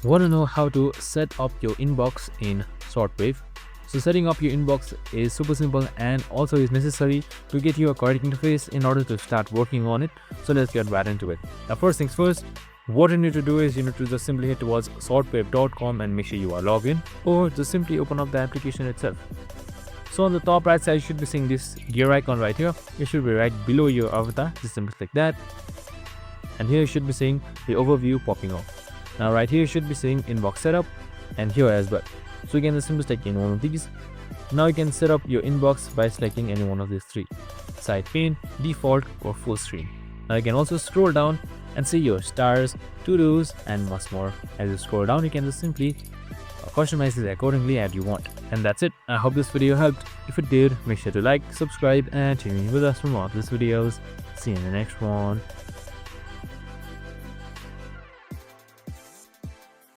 Want to know how to set up your inbox in Shortwave? So setting up your inbox is super simple and also is necessary to get you a correct interface in order to start working on it. So let's get right into it. Now first things first, what you need to do is you need to just simply head towards shortwave.com and make sure you are logged in, or just simply open up the application itself. So on the top right side you should be seeing this gear icon right here. It should be right below your avatar. Just simply click that, and here you should be seeing the overview popping up. Now right here you should be seeing inbox setup, and here as well. So you can just simply select any one of these. Now you can set up your inbox by selecting any one of these three: side pane, default, or full screen. Now you can also scroll down and see your stars, to-dos, and much more. As you scroll down, you can just simply customize it accordingly as you want. And that's it. I hope this video helped. If it did, make sure to like, subscribe, and tune in with us for more of these videos. See you in the next one.